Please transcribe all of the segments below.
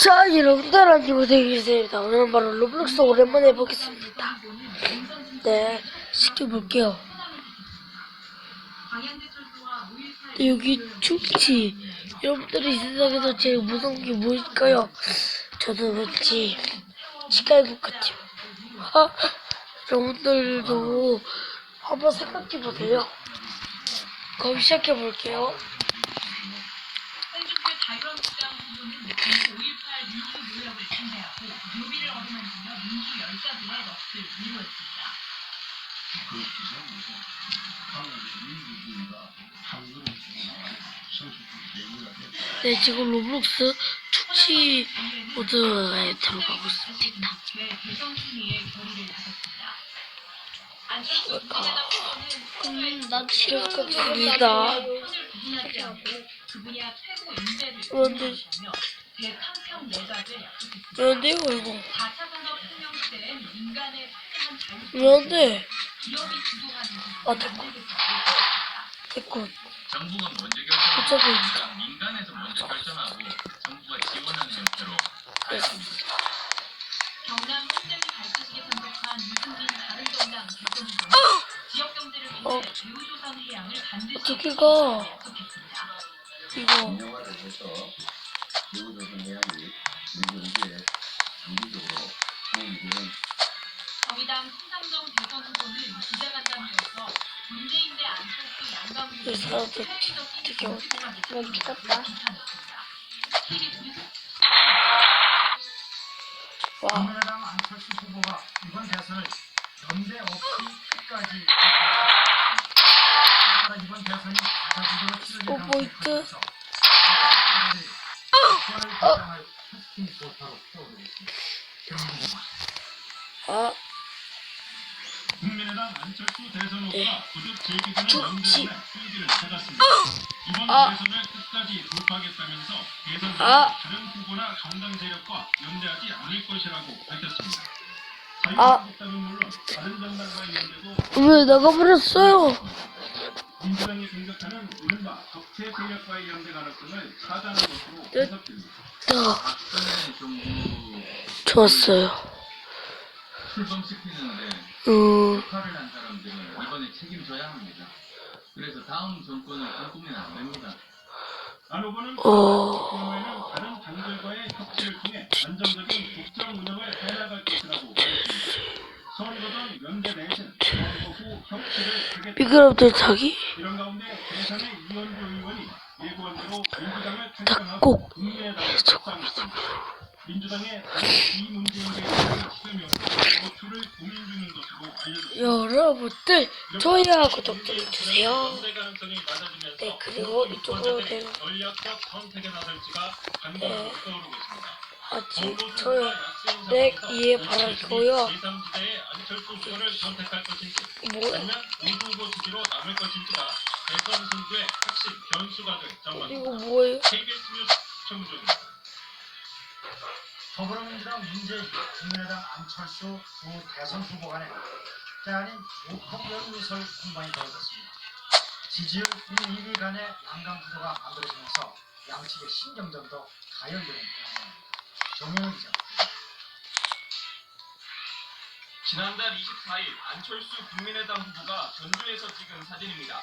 자, 여러분들 안녕하세요. 유세입니다. 오늘은 바로 로블록스 오랜만에 해보겠습니다. 네, 시켜볼게요. 여기 충치. 여러분들이 이 세상에서 제일 무서운 게 무엇일까요? 저는 왠지 치과의 것 같아요. 여러분들도 한번 생각해보세요. 그럼 시작해볼게요. 네, 지금 로블록스 충치 모드에 들어가고 있습니다. 난 시작하겠습니다. 그런데요, 이거. 그런데, 됐군. 정부가 먼저 어차피 결정하고 민간에서 먼저 결정하고 정부가 지원하는 형태로 가있습니다. 경남 혼전이 발전식에 참석한 유승민 바른정당 대표는 지역 경제를 위해 제우조선 해양을 반드시 어떻게 가? 이거. 제우조선 해양이 우리 경제에 장기적으로 도움이 정의당 신상정 대선 후보는 기자간담회에서 문재인 대 안철수 양강 이 사람들 되게 멈췄다. 와. 국민의당 안철수 후보가 이번 대선을 연대 없이 끝까지 이번 대선이 가자구도로 치러질 가능성이 커져서 안철수 후보의 캐스팅 보타로 떠오르고 있습니다. 국민의당 안철수 대선 후보가 부득 제기되는 연대론의 수위를 찾았습니다. 이번 대선을 끝까지 돌파하겠다면서 대선 중 다른 후보나 정당 세력과 연대하지 않을 것이라고 밝혔습니다. 자유한국당은 물론 다른 정당과의 연대도 왜 나가버렸어요? 민주당이 공격하는 이른바 적폐 세력과의 연대 가능성을 차단한 것으로 해석됩니다. 좋았어요. 출범시키는데 역할을 한 사람들은 이번에 책임져야 합니다. 그래서 다음 정권을 꿈꾸면 안 됩니다. 안 후보는 경우에는 다른 당들과의 협치를 통해 안정적인 국정 운영을 해나갈 것이라고 말했습니다. 선거든 연대 내에는 선거 후 협치를 하겠다. 미끄럼틀 타기? 이런 가운데 대선의 이현주 의원이 예고한 대로 민주당을 다 탈당하고 꼭 국민의당을 합당했습니다. 민주당의 이 문재인 대통령을 치르며 거투를 고민 중인 것으로 알려졌습니다. 여러분들 좋아요와 구독 눌러주세요. 연대 가능성이 낮아지면서 네, 그리고 이쪽으로 되는 전략적 선택에 나설지가 관건으로 떠오르고 있습니다. 아직 저요. 네, 이해 바라고요. 제3지대의 안철수 후보를 선택할 것인지 뭐야? 아니면 우주 후보 지지로 남을 것인지가 대선 승부의 핵심 변수가 될 이거 전망입니다. 뭐예요? KBS 뉴스 정준입니다. 더불어민주당 문재인, 국민의당 안철수 두 대선 후보 간에 때아닌 무폭력 누설 공방이 벌어졌습니다. 지지율 1, 2위 간의 양강 구도가 만들어지면서 양측의 신경전도 가열되는 상황입니다. 정영훈 기자. 지난달 24일 안철수 국민의당 후보가 전주에서 찍은 사진입니다.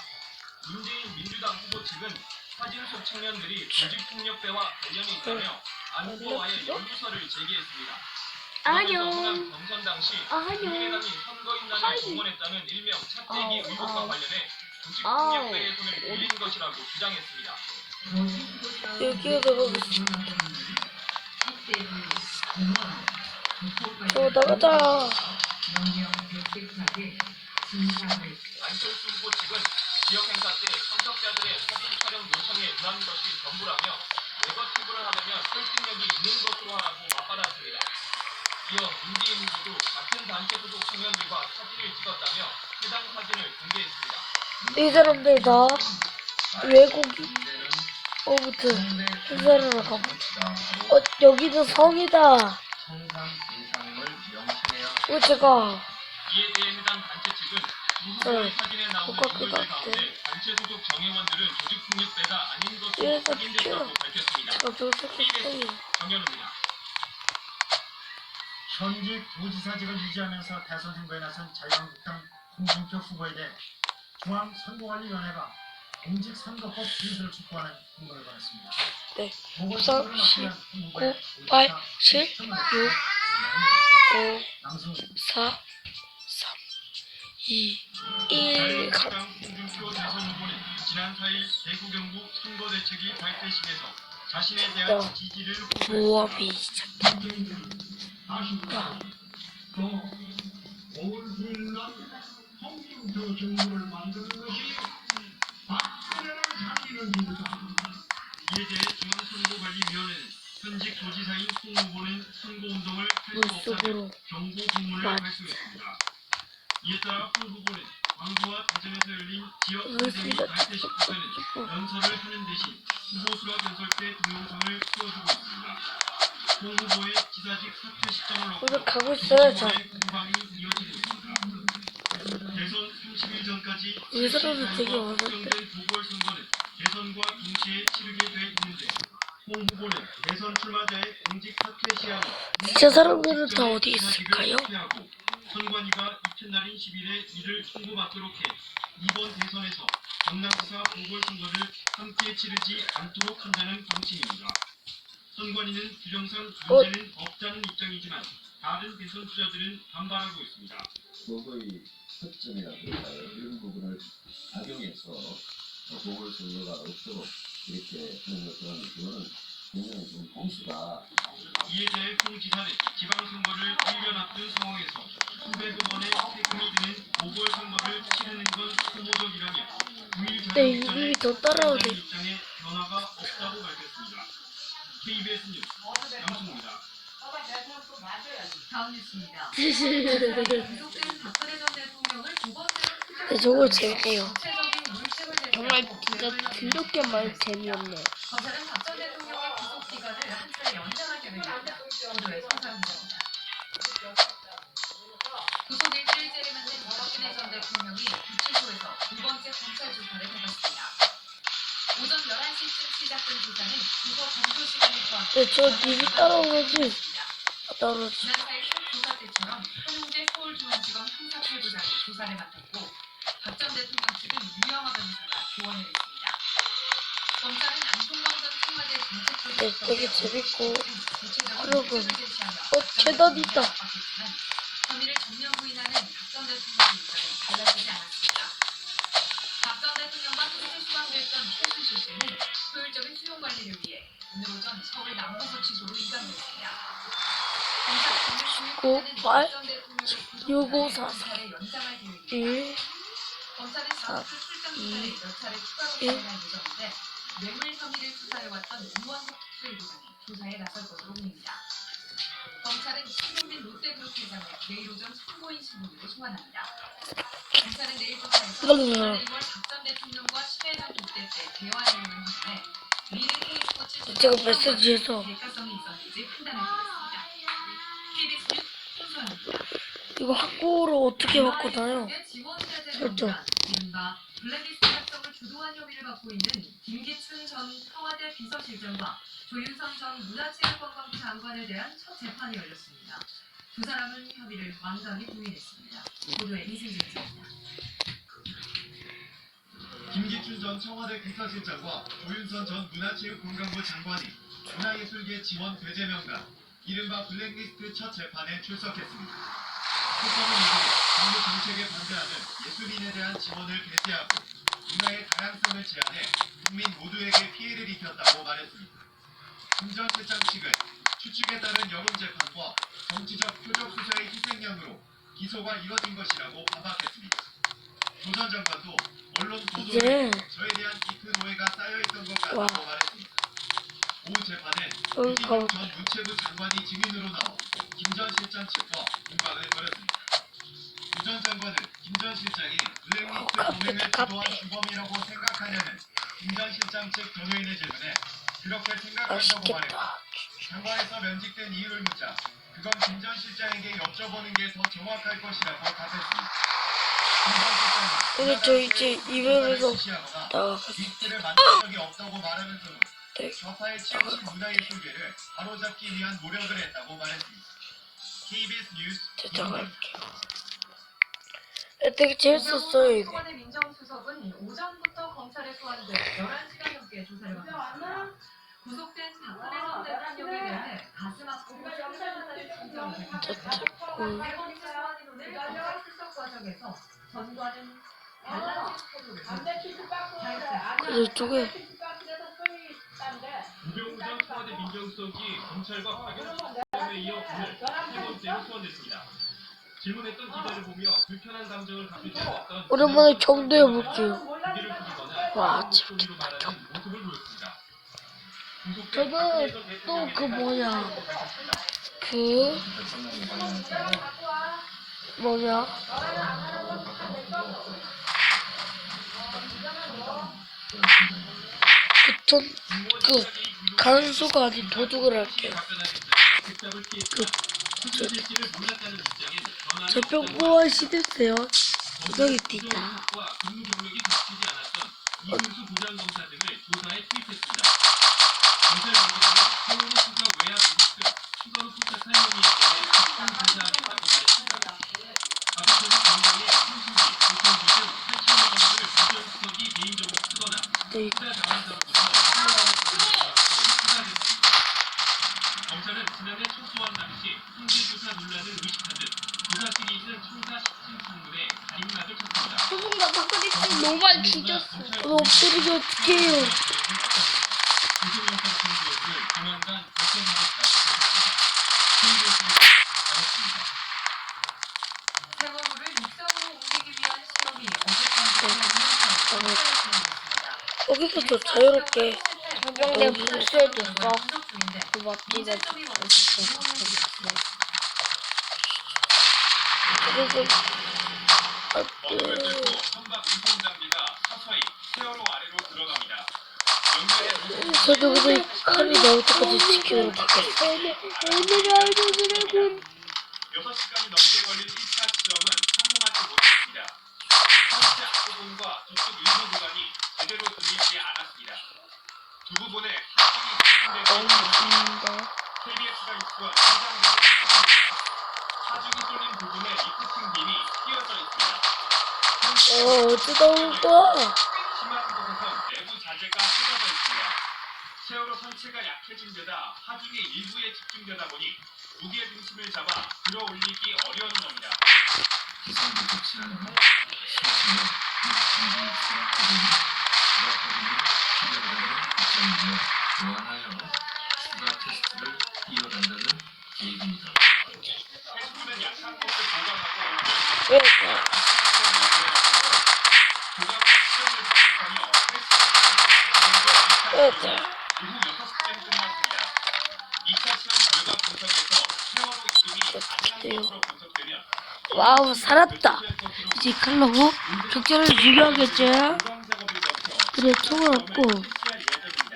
문재인 민주당 후보 측은 사진 속 청년들이 조직폭력배와 관련이 있다며 안 후보와의 연루설을 제기했습니다. 안녕. 경선 당시 국민의당이 선거인단을 동원했다는 일명 차떼기 의혹과 관련해 조직폭력배의 손을 빌린 것이라고 주장했습니다. 여기에 들어가겠습니다. 나가자. 안철수 후보 측은 지역 행사 때 참석자들의 사진 촬영 요청에 응한 것이 전부라며 네거티브를 하려면 설득력이 있는 것으로 하라고 맞받았습니다. 이어 문재인 후보도 같은 단체 소속 청년들과 사진을 찍었다며 해당 사진을 공개했습니다. 이 사람들 다 외국인. 무튼 회사를 가보자. 여기도 성이다. 제가 이에 대해 해당 단체 측은 두 후보의 사진에 나오는 인물들 가운데 단체 소속 정회원들은 조직폭력배가 아닌 것으로 확인됐다고 밝혔습니다. KBS 정현우입니다. 현직 도지사직을 유지하면서 대선 선거에 나선 자유한국당 홍준표 후보에 대해 중앙선거관리위원회가 공직선거법 준수를 촉구하는 공문을 보냈습니다. 네. 보궐선거를 3, 10, 막기 위한 9, 후보의 8, 의사 7, 6, 5, 남승훈 4, 3, 2, 1. 자유한국당 홍준표 대선 후보는 지난 4일 대구 경북 선거대책위 발표식에서 자신에 대한 지지를 모험이 시작다. 아쉽다. 올인난 홍준표 정부를 만드는 것이 박근혜를 살리는 일이다. 이에 대해 중앙선거관리위원회는 현직 도지사인 홍 후보는 선거운동을 할 수 없다며 물속으로 경고 공문을 발송했습니다. 이에 따라 홍 후보는 광주와 대전에서 열린 지역 선대위 발대식부터는 연설을 하는 대신 후보 수락 연설 때 동영상을 틀어주고 있습니다. 홍 후보의 지사직 사퇴 시점을 놓고 오늘 가고 있어요, 저. 정치권의 공방이 이어지고 있습니다. 대선 30일 전까지 의사로도 되게 많은데. 확정된 보궐선거는 대선과 동시에 치르게 돼 있는데 홍 후보는 대선 출마자의 공직 사퇴 시한을 진짜 사람들은 다 어디 있을까요? 선관위가 이튿날인 10일에 이를 통보받도록 해 이번 대선에서 경남지사 보궐선거를 함께 치르지 않도록 한다는 방침입니다. 선관위는 규정상 문제는 없다는 입장이지만 다른 대선 주자들은 반발하고 있습니다. 선거의 특징이라든가 이런 부분을 악용해서 보궐선거가 없도록 이렇게 하는 것은 그거는 굉장히 좀 공수가 이에 대해 홍 지사는 지방선거를 1년 앞둔 상황에서 수백억 원의 세금이 드는 보궐선거를 치르는 건 소모적이라며 9일 네, 전에 이름이 더 따라오네. 입장에 변화가 없다고 밝혔습니다. KBS 뉴스 양승우입니다. 다음 뉴스입니다. 계속된 박근혜 전 대통령을 두 번째로 네, 저거 재밌네요. 구체적인 물증을 정말 진짜 드럽게 말 재미없네. 검찰은 박 전 대통령의 구속 기간을 한 달 연장할 계획입니다. 보도에 서사합니다. 구속 일주일째를 맞는 박근혜 전 대통령이 구치소에서 두 번째 검찰 조사를 받았습니다. 오전 11시쯤 시작된 조사는 주거 검토 시간을 포함해 네, 저 님이 따라오지. 따라오지. 지난 4일 첫 조사 때처럼 한웅재 서울중앙지검 형사필부장이 조사를 맡았고 박 전 대통령 측은 유영하 변호사가 조언을 했습니다. 검찰은 안종범 전 청와대 네, 되게 재밌고 여러분, 계단 계단 있다. 혐의를 전면 부인하는 박 전 대통령의 입장은 달라지지 않았습니다. 박 전 대통령과 함께 수감됐던 최순실 씨는 효율적인 수용 관리를 위해 오늘 오전 서울 남부구치소로 이관됐습니다. 검찰은 9, 8, 6, 5, 4, 4, 검찰에 연장할 계획입니다. 1, 검찰은 자동차 출장 조사를 몇 차례 추가로 진행할 예정인데 뇌물 혐의를 수사해왔던 우원석 특별부장이 조사에 나설 것으로 보입니다. 검찰은 신동빈 롯데그룹 회장을 내일 오전 참고인 신문으로 소환합니다. 검찰은 내일 조사에서 지난 1월 박 전 대통령과 심회장 독대 때 대화 내용을 확인해 미래 K스포츠 제가 메시지에서 대가성이 있었는지 판단하겠습니다. KBS 뉴스 손소연입니다. 이거 한국어로 어떻게 바꿔놔요? 설정. 이른바 블랙리스트 작성을 주도한 혐의를 받고 있는 김기춘 전 청와대 비서실장과 조윤선 전 문화체육관광부 장관에 대한 첫 재판이 열렸습니다. 두 사람은 혐의를 완전히 부인했습니다. 보도에 이승진 기자입니다. 김기춘 전 청와대 비서실장과 조윤선 전 문화체육관광부 장관이 문화예술계 지원 배제 명단, 이른바 블랙리스트 첫 재판에 출석했습니다. 특검은 이들 정부 정책에 반대하는 예술인에 대한 지원을 배제하고 문화의 다양성을 제한해 국민 모두에게 피해를 입혔다고 말했습니다. 김 전 실장 측은 추측에 따른 여론재판과 정치적 표적 수사의 희생양으로 기소가 이뤄진 것이라고 반박했습니다. 조 전 장관도 언론 보도에 저에 대한 깊은 오해가 쌓여있던 것 같다고 말했습니다. 오후 재판은 유진용 전 문체부 장관이 증인으로 나와 김 전 실장 측과 공방을 벌였습니다. 조 전 장관은 김 전 실장이 블랙리스트 범행을 주도한 주범이라고 생각하냐는 김 전 실장 측 변호인의 질문에 그렇게 생각한다고 말했고 장관에서 면직된 이유를 묻자 그건 김 전 실장에게 여쭤보는 게 더 정확할 것이라고 답했습니다. 근데 저 이제 이맵에서 나가겠습니다. 리스트를 만든 적이 없다고 말하면서도 네. 좌파의 치우친 문화예술계를 바로잡기 위한 노력을 했다고 말했습니다. KBS 뉴스 저장할게요. 되게 재밌었어요 이게. 청와대 민정수석은 오전부터 검찰에 소환돼 11시간 넘게 조사를 받았습니다. 구속된 박근혜 전 대통령에 대해 가슴 아프고 참사하다는 진정을 밝혔습니다. 세 번째 소환인원을 검찰 수석 과정에서 전과는 달라진 태도를 보였습니다. 그래서 쪽에 우병우 전 청와대 민정수석이 검찰과 박영수 수사에 이어 오늘 세 번째로 소환됐습니다. 질문했던 기자를 보며 불편한 감정을 가지고 있었던 오랜만에 경도해 볼게요. 고개를 숙이거나 와, 소리로 말하는 모습을 보였습니다. 저는 또 그 뭐냐 그 뭐냐 그 간수가 아닌 도둑을 할게요. 저 평범한 시대세요. 구석이 있다. 이승수 부장검사 등을 조사에 투입했습니다. 검찰 관계자는 세월호 수사 외압 의혹 등 추가로 수사 사용의에 대해 집중 조사하겠다고 말했습니다. 박수철이 경장의 통신비, 교통비 등 8천여 원을 부정수석이 개인적으로 쓰거나 수사 당한자로부터 수사됐습니다. 검찰은 지난해 첫 소환 당시 통제조사 논란을 의식한 듯 조사실이 있는 청사 10층 창문에 가림막을 쳤습니다. 누군가 바꿔줬지 너무 많이 죽였어. 엎드리게 어떡해요. 구속영장 청구를 조만간 결정하겠다고 밝혔습니다. 세월호를 육상으로 옮기기 위한 시험이 어제까지 진행됐습니다. 여기서 더 자유롭게 해병대 복수해줬어. 분석 중인데 고맙지 나 문제점이 그래서 어둠을 뚫고 선박 운송 장비가 서서히 세월호 아래로 들어갑니다. 연결의 저도 그냥 칼이 나올 때까지 지키도록 하겠습니다. 오늘 알려주라고. 6시간이 넘게 걸린 1차 시험은 성공하지 못했습니다. 선체 앞부분과 저쪽 일부 구간이 제대로 들리지 않았습니다. 두 부분에 하중이 집중되고 KBS가 입수한 해상도의 사진입니다. 하중이 쏠린 부분에 리프팅 빔이 끼어져 있습니다. 어디다 올 거야? 심한 곳에선 내부 자재가 쏟아져 있습니다. 세월호 선체가 약해진 데다 하중이 일부에 집중되다 보니 무게 중심을 잡아 들어올리기 어려운 겁니다. 기상부 조치하는 실천을 육진기 수학부분이 추가적인 추가보다는 입장이며 보완하여 추가 테스트를 이어간다는 계획입니다. 테스트는 약한 곳을 보강하고 왜? 조각 시험을 반복하며 테스트 왜? 이후 6시간 끝났습니다. 2차 시험 결과 분석에서 세월호 이동이 안정적으로 분석되면 와우, 살았다. 이제 칼로 적절을 죽여야겠죠? 보강 작업을 거쳐 그래, 총을 얻고 실시할 예정입니다.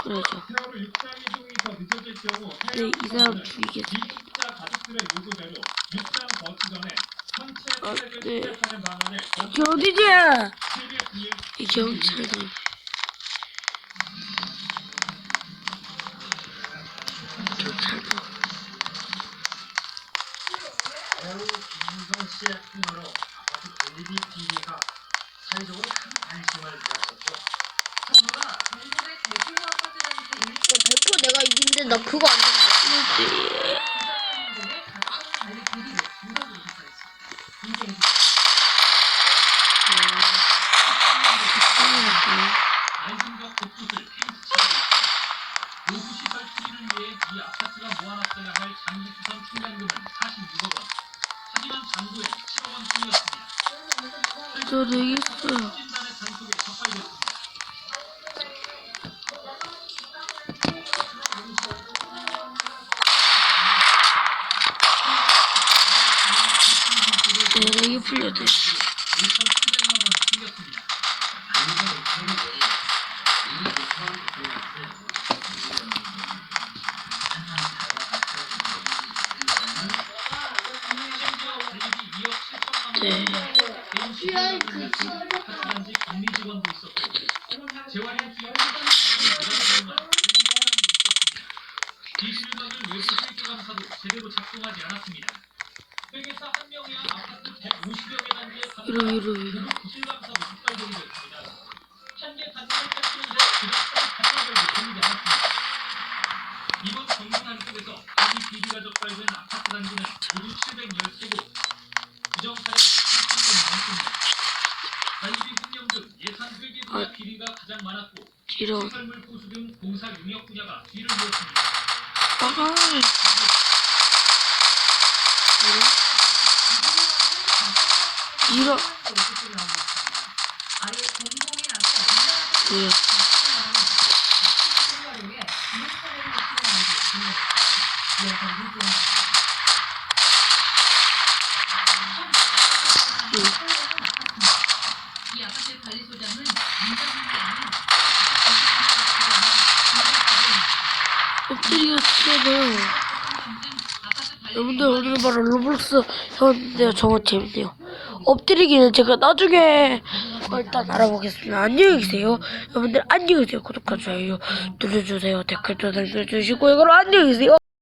그러죠. 세월호 육상 이동이 더 늦어질 경우 네, 이 사람 죽이겠어. 피의자 가족들의 요구대로 육상 거치 전에 선체 아, 트랙을 네. 시작하는 방안을 이게 어디지? KBS 뉴스 이 경찰들. 경찰들. 배우 김윤선 씨의 풍으로 아파트 LED TV가 사회적으로 큰 관심을 받았었죠. 정부가 전국의 대규모 아파트단지 100% 내가 이긴데 나 그거 안 된다. 일자리들의 각종 관리 비리를 무단으로 조사했습니다. 문재인 안심과 곳곳을 팽치치고 있습니다. 노후시설 수리를 위해 이 아파트가 모아놨어야 할 장기수선 충당금은 46억 원. 하지만 잔고엔 7억 원 뿐이었습니다. 저 되겠어요. 진단의 단속에 적발됐습니다. 이게 풀려도 1,700만 원 챙겼습니다. 심지어 관리비 2억 7천만 네. 개인 시설을 돌렸고 아파트단지 관리 직원도 있었고 재활용 수요를 부담스러운 부담스러운 있었습니다. 비밀적인 외부 실기감사도 제대로 작동하지 않았습니다. 회계사 한 명이야 아파트 150여 개 단지에 이러. 구실감사로 적발되게 됐습니다. 한개 단지를 뺏기는데 그닥까지 가져가려고 되지 않았습니다. 이번 정부안 속에서 이 비리가 적발된 아파트 단지는 모두 713곳, 부정사례 13건 넘습니다. 관리비 횡령 등 예산 회계 분야 비리가 가장 많았고 이런. 시설물 보수 등 공사 용역 분야가 뒤를 이었습니다. 아가. 이런. 뭐야? 이 아파트 관리소장은 엎드리기가 치면은 여러분들 오늘 바로 로블록스 해봤는데요. 정말 재밌네요. 엎드리기는 제가 나중에 일단 알아보겠습니다. 안녕히 계세요. 여러분들 안녕히 계세요. 구독과 좋아요 눌러주세요. 댓글도 남겨주시고 이걸 안녕히 계세요.